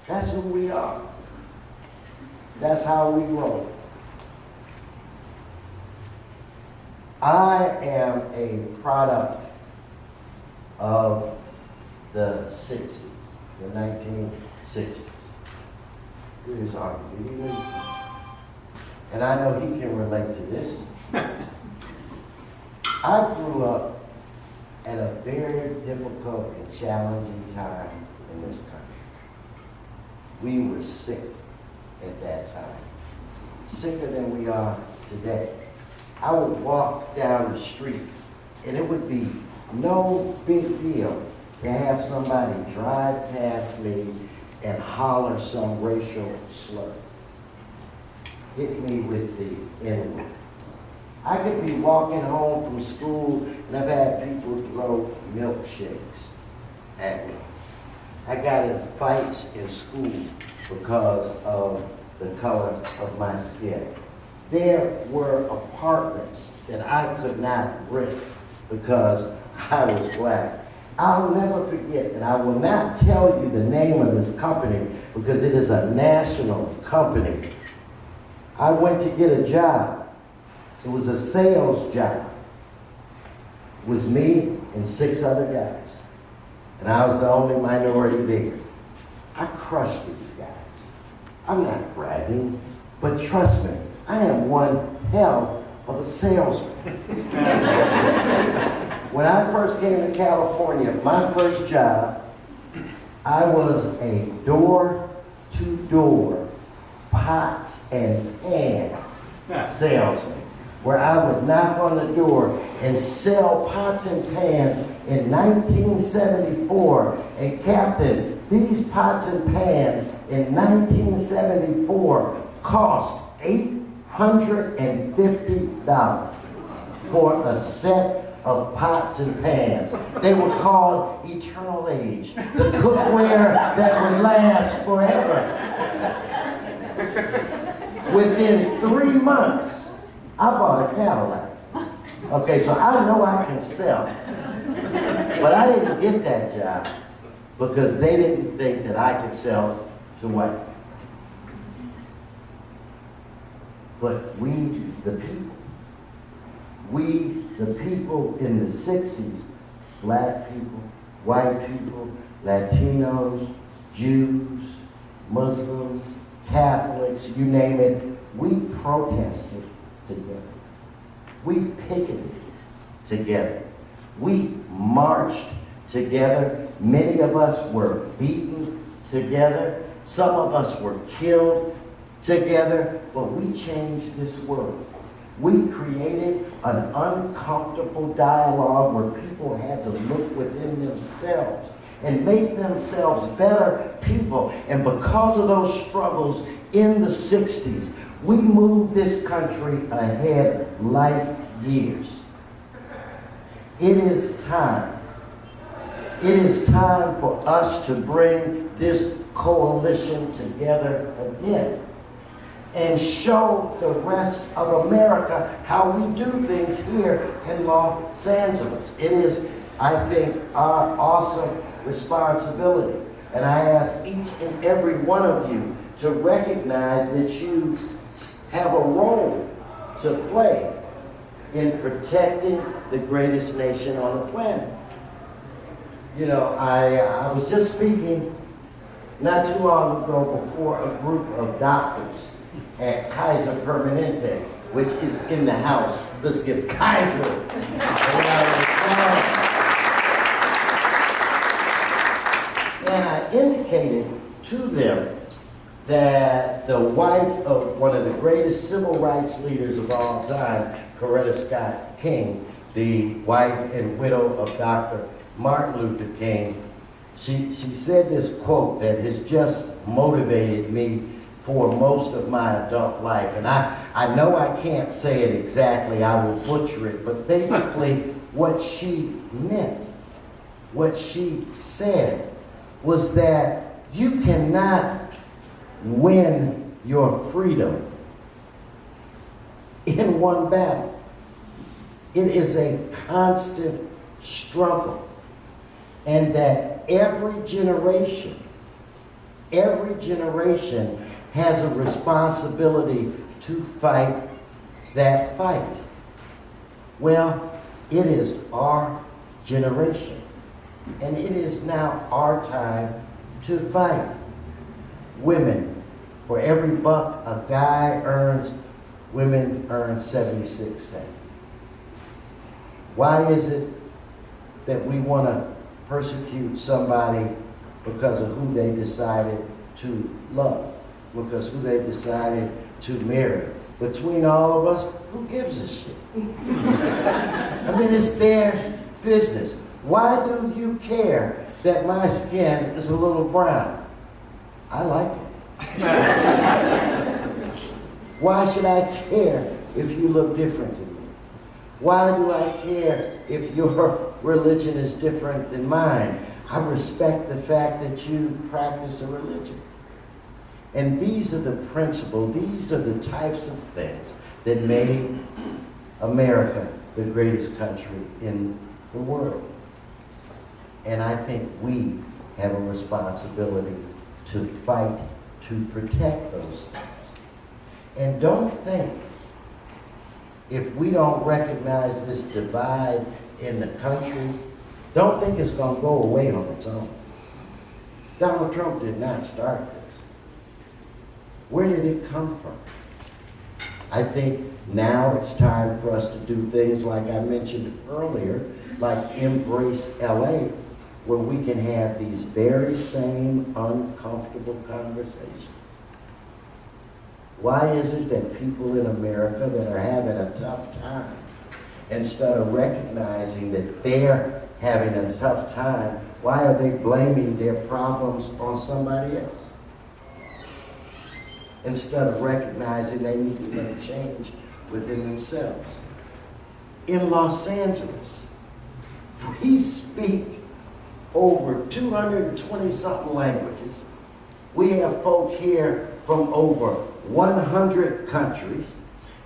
that's who we are. That's how we roll. I am a product of the 60s, the 1960s. Here's our leader. And I know he can relate to this. I grew up at a very difficult and challenging time in this country. We were sick at that time, sicker than we are today. I would walk down the street and it would be no big deal to have somebody drive past me and holler some racial slur. Hit me with the N-word. I could be walking home from school and I've had people throw milkshakes at me. I got in fights in school because of the color of my skin. There were apartments that I could not rent because I was black. I'll never forget, and I will not tell you the name of this company because it is a national company. I went to get a job. It was a sales job. It was me and 6 other guys. And I was the only minority there. I crushed these guys. I'm not bragging, but trust me, I am one hell of a salesman. When I first came to California, my first job, I was a door-to-door pots and pans salesman, where I would knock on the door and sell pots and pans in 1974. And Captain, these pots and pans in 1974 cost $850 for a set of pots and pans. They were called Eternal Age, the cookware that would last forever. Within 3 months, I bought a Cadillac. Okay, so I know I can sell. But I didn't get that job because they didn't think that I could sell to white people. But we, the people in the 60s, black people, white people, Latinos, Jews, Muslims, Catholics, you name it, we protested together. We picketed together. We marched together. Many of us were beaten together. Some of us were killed together, but we changed this world. We created an uncomfortable dialogue where people had to look within themselves and make themselves better people. And because of those struggles in the 60s, we moved this country ahead light years. It is time. It is time for us to bring this coalition together again and show the rest of America how we do things here in Los Angeles. It is, I think, our awesome responsibility. And I ask each and every one of you to recognize that you have a role to play in protecting the greatest nation on the planet. You know, I was just speaking not too long ago before a group of doctors at Kaiser Permanente, which is in the house. Let's give Kaiser a round of applause. And I indicated to them that the wife of one of the greatest civil rights leaders of all time, Coretta Scott King, the wife and widow of Dr. Martin Luther King, she said this quote that has just motivated me for most of my adult life. And I know I can't say it exactly, I will butcher it, but basically what she meant, what she said, was that you cannot win your freedom in one battle. It is a constant struggle. and that every generation has a responsibility to fight that fight. Well, it is our generation, and it is now our time to fight. Women, for every buck a guy earns, women earn 76 cents. Why is it that we want to persecute somebody because of who they decided to love, because who they decided to marry? Between all of us, who gives a shit? I mean, it's their business. Why do you care that my skin is a little brown? I like it. Why should I care if you look different to me? Why do I care if your religion is different than mine? I respect the fact that you practice a religion. And these are the principles, these are the types of things that made America the greatest country in the world. And I think we have a responsibility to fight to protect those things. And don't think, if we don't recognize this divide in the country, don't think it's going to go away on its own. Donald Trump did not start this. Where did it come from? I think now it's time for us to do things like I mentioned earlier, like Embrace LA, where we can have these very same uncomfortable conversations. Why is it that people in America that are having a tough time, instead of recognizing that they're having a tough time, why are they blaming their problems on somebody else? Instead of recognizing they need to make change within themselves. In Los Angeles, we speak over 220-something languages. We have folk here from over 100 countries.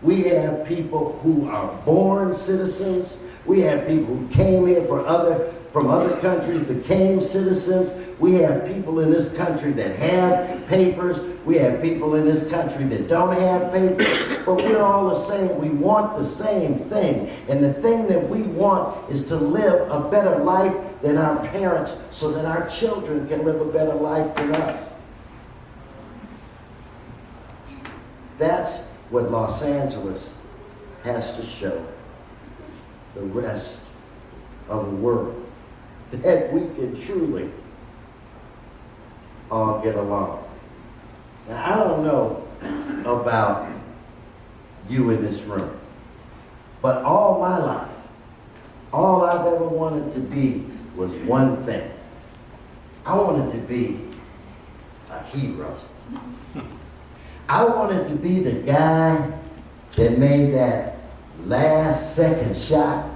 We have people who are born citizens. We have people who came here from other countries, became citizens. We have people in this country that have papers. We have people in this country that don't have papers. But we're all the same. We want the same thing. And the thing that we want is to live a better life than our parents so that our children can live a better life than us. That's what Los Angeles has to show the rest of the world, that we can truly all get along. Now, I don't know about you in this room, but all my life, all I've ever wanted to be was one thing. I wanted to be a hero. I wanted to be the guy that made that last second shot,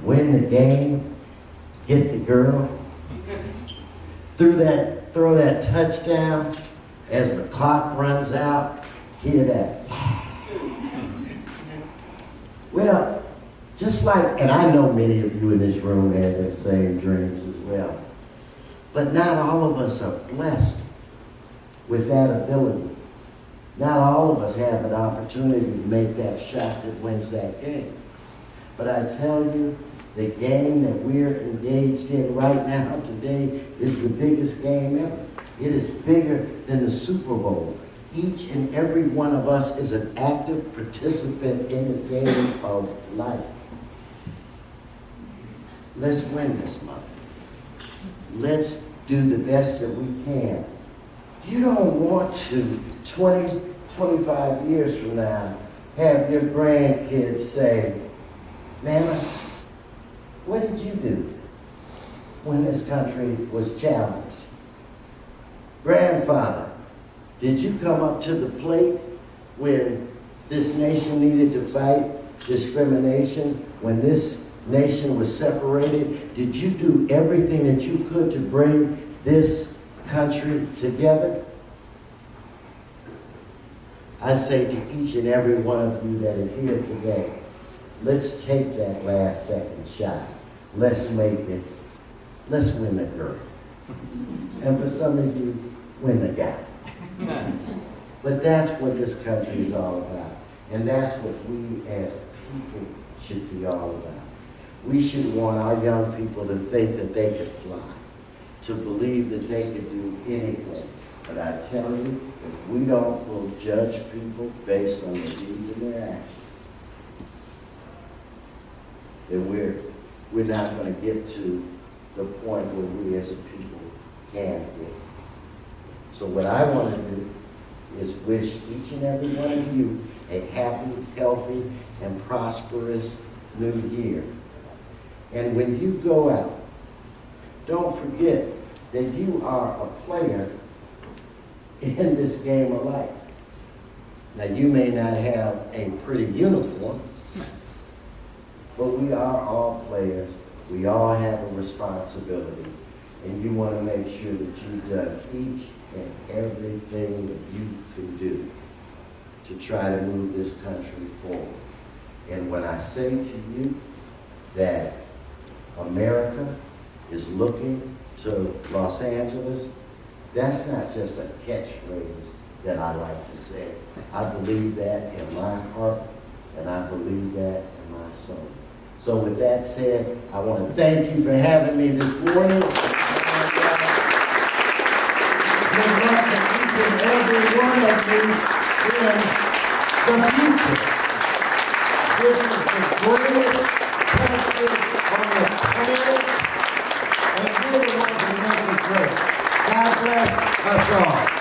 win the game, get the girl, throw that touchdown as the clock runs out, hear that. Well, just like, and I know many of you in this room had the same dreams as well, but not all of us are blessed with that ability. Not all of us have an opportunity to make that shot that wins that game. But I tell you, the game that we're engaged in right now today is the biggest game ever. It is bigger than the Super Bowl. Each and every one of us is an active participant in the game of life. Let's win this month. Let's do the best that we can. You don't want to, 20, 25 years from now, have your grandkids say, Nana, what did you do when this country was challenged? Grandfather, did you come up to the plate when this nation needed to fight discrimination, when this nation was separated? Did you do everything that you could to bring this country together? I say to each and every one of you that are here today, let's take that last second shot. Let's make it let's win the girl. And for some of you, win the guy. But that's what this country is all about. And that's what we as people should be all about. We should want our young people to think that they could fly, to believe that they could do anything. But I tell you, if we don't, we'll judge people based on their deeds and their actions, then we're not going to get to the point where we as a people can get. So what I want to do is wish each and every one of you a happy, healthy, and prosperous new year. And when you go out, don't forget that you are a player in this game of life. Now, you may not have a pretty uniform, but we are all players. We all have a responsibility. And you want to make sure that you've done each and everything that you can do to try to move this country forward. And when I say to you that America is looking to Los Angeles, that's not just a catchphrase that I like to say. I believe that in my heart, and I believe that in my soul. So with that said, I want to thank you for having me this morning. Good luck to each and every one of you in the future. This is the greatest country on the planet, and we're the ones who make it great. God bless us all.